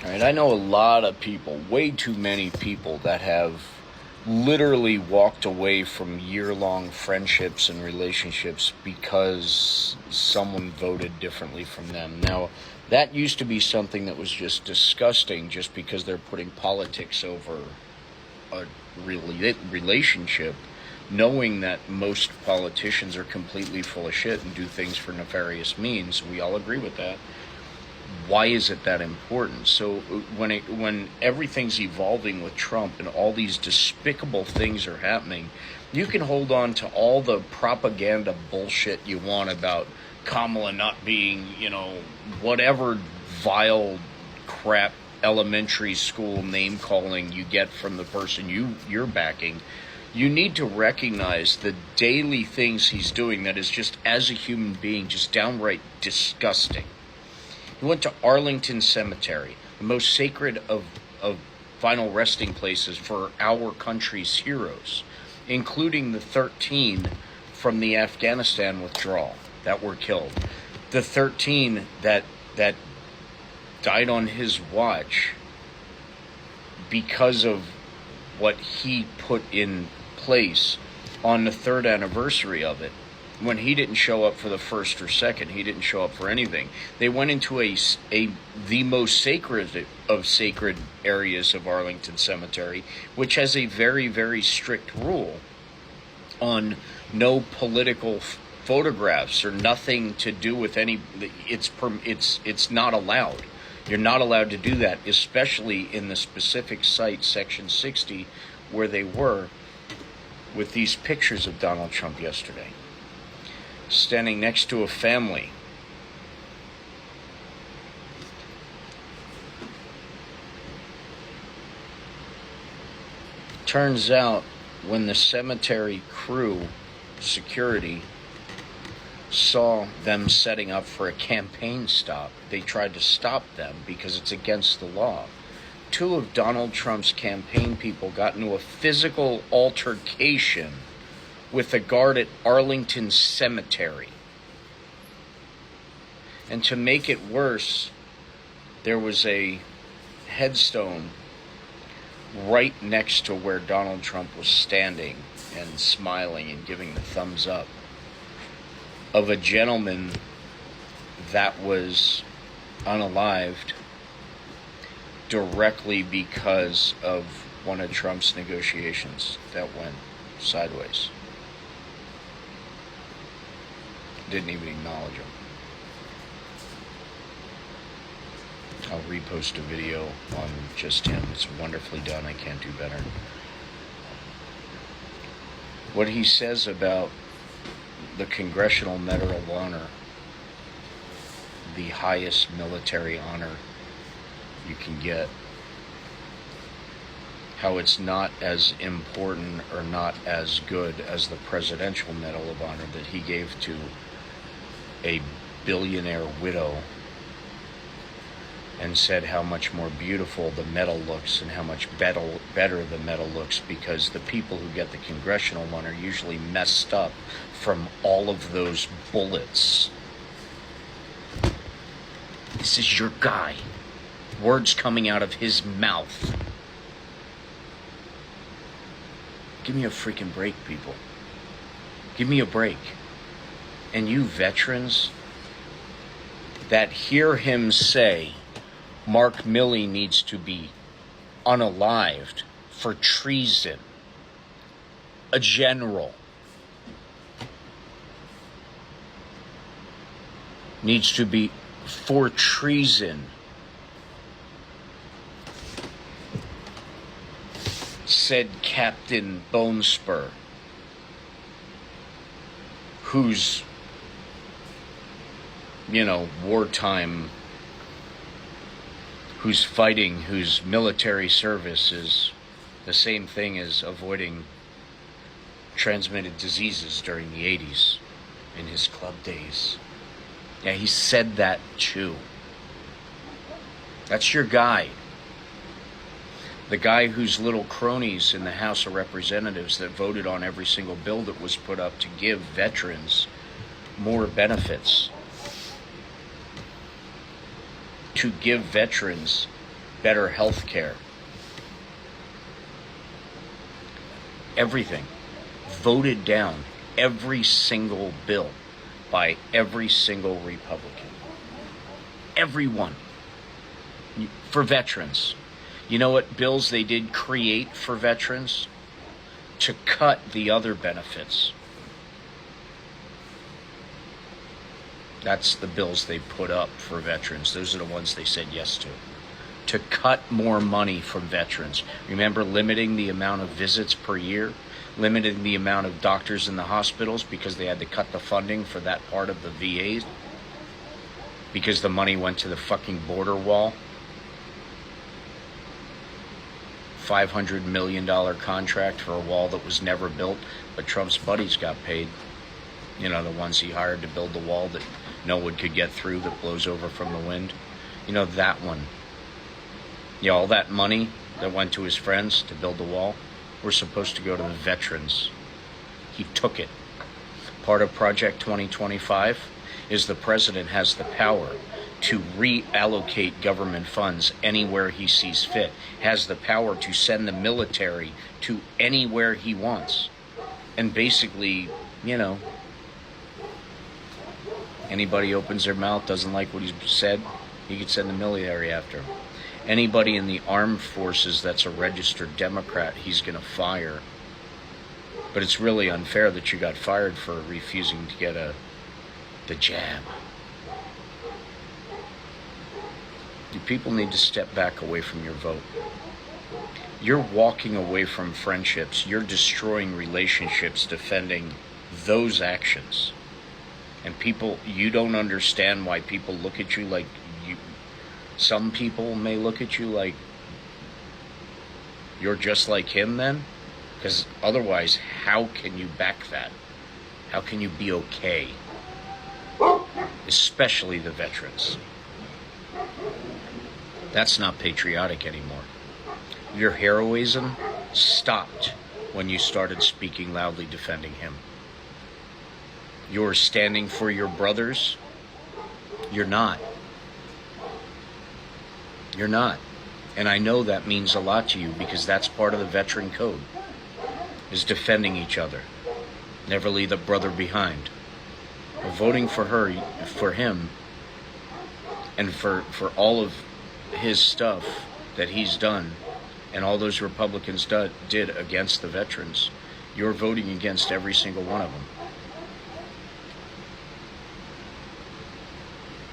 All right, I know a lot of people, way too many people, that have literally walked away from year-long friendships and relationships because someone voted differently from them. Now, that used to be something that was just disgusting just because they're putting politics over a relationship, knowing that most politicians are completely full of shit and do things for nefarious means. We all agree with that. Why is it that important? So when everything's evolving with Trump and all these despicable things are happening, you can hold on to all the propaganda bullshit you want about Kamala not being, whatever vile crap elementary school name calling you get from the person you're backing. You need to recognize the daily things he's doing that is just, as a human being, just downright disgusting. He went to Arlington Cemetery, the most sacred of final resting places for our country's heroes, including the 13 from the Afghanistan withdrawal that were killed. The 13 that died on his watch because of what he put in place on the third anniversary of it. When he didn't show up for the first or second, he didn't show up for anything. They went into the most sacred of sacred areas of Arlington Cemetery, which has a very, very strict rule on no political photographs or nothing to do with any. It's not allowed. You're not allowed to do that, especially in the specific site, Section 60, where they were with these pictures of Donald Trump yesterday, standing next to a family. Turns out when the cemetery crew, security, saw them setting up for a campaign stop, they tried to stop them because it's against the law. Two of Donald Trump's campaign people got into a physical altercation with a guard at Arlington Cemetery. And to make it worse, there was a headstone right next to where Donald Trump was standing and smiling and giving the thumbs up, of a gentleman that was unalived directly because of one of Trump's negotiations that went sideways. Didn't even acknowledge him. I'll repost a video on just him. It's wonderfully done. I can't do better. What he says about the Congressional Medal of Honor, the highest military honor you can get, how it's not as important or not as good as the Presidential Medal of Honor that he gave to a billionaire widow, and said how much more beautiful the medal looks and how much better the medal looks because the people who get the congressional one are usually messed up from all of those bullets. This is your guy. Words coming out of his mouth. Give me a freaking break, people. Give me a break. And you veterans that hear him say Mark Milley needs to be unalived for treason, a general needs to be for treason, said Captain Bonespur, who's, wartime, who's fighting, whose military service is the same thing as avoiding transmitted diseases during the 80s in his club days. Yeah, he said that too. That's your guy. The guy whose little cronies in the House of Representatives that voted on every single bill that was put up to give veterans more benefits, to give veterans better health care, everything, voted down, every single bill by every single Republican. Everyone. For veterans. You know what bills they did create for veterans? To cut the other benefits. That's the bills they put up for veterans. Those are the ones they said yes to cut more money from veterans. Remember limiting the amount of visits per year? Limiting the amount of doctors in the hospitals because they had to cut the funding for that part of the VA because the money went to the fucking border wall. $500 million contract for a wall that was never built, but Trump's buddies got paid. You know, the ones he hired to build the wall that no one could get through, that blows over from the wind. You know, that one. You know, all that money that went to his friends to build the wall were supposed to go to the veterans. He took it. Part of Project 2025 is the president has the power to reallocate government funds anywhere he sees fit, has the power to send the military to anywhere he wants. And basically, you know, anybody opens their mouth, doesn't like what he said, he could send the military after him. Anybody in the armed forces that's a registered Democrat, he's going to fire. But it's really unfair that you got fired for refusing to get the jab. You people need to step back away from your vote. You're walking away from friendships. You're destroying relationships defending those actions. And people, you don't understand why people look at you like you. Some people may look at you like you're just like him then. Because otherwise, how can you back that? How can you be okay? Especially the veterans. That's not patriotic anymore. Your heroism stopped when you started speaking loudly defending him. You're standing for your brothers. You're not. You're not. And I know that means a lot to you because that's part of the veteran code, is defending each other. Never leave a brother behind. But voting for her, for him, and for all of his stuff that he's done, and all those Republicans did against the veterans, you're voting against every single one of them.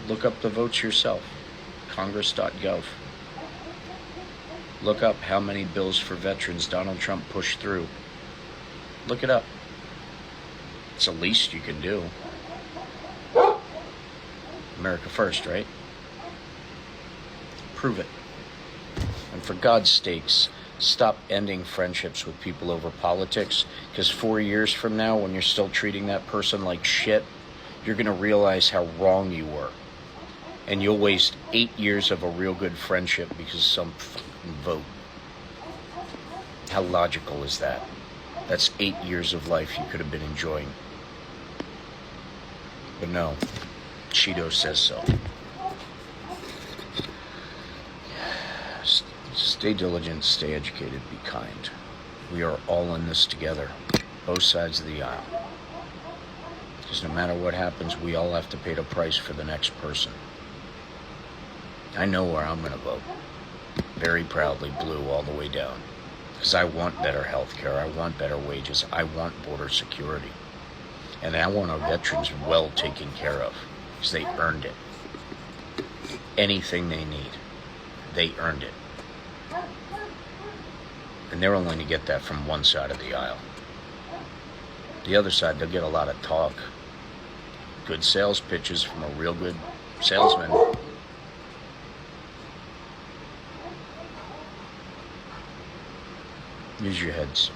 Look up the votes yourself. Congress.gov. Look up how many bills for veterans Donald Trump pushed through. Look it up. It's the least you can do. America first, right? Prove it. And for God's sakes, stop ending friendships with people over politics, because 4 years from now, when you're still treating that person like shit, you're going to realize how wrong you were. And you'll waste 8 years of a real good friendship because of some fucking vote. How logical is that? That's 8 years of life you could have been enjoying. But no, Cheeto says so. Stay diligent, stay educated, be kind. We are all in this together, both sides of the aisle. Because no matter what happens, we all have to pay the price for the next person. I know where I'm going to vote. Very proudly blue all the way down. Because I want better health care. I want better wages. I want border security. And I want our veterans well taken care of. Because they earned it. Anything they need, they earned it. And they're only going to get that from one side of the aisle. The other side, they'll get a lot of talk. Good sales pitches from a real good salesman. Use your heads.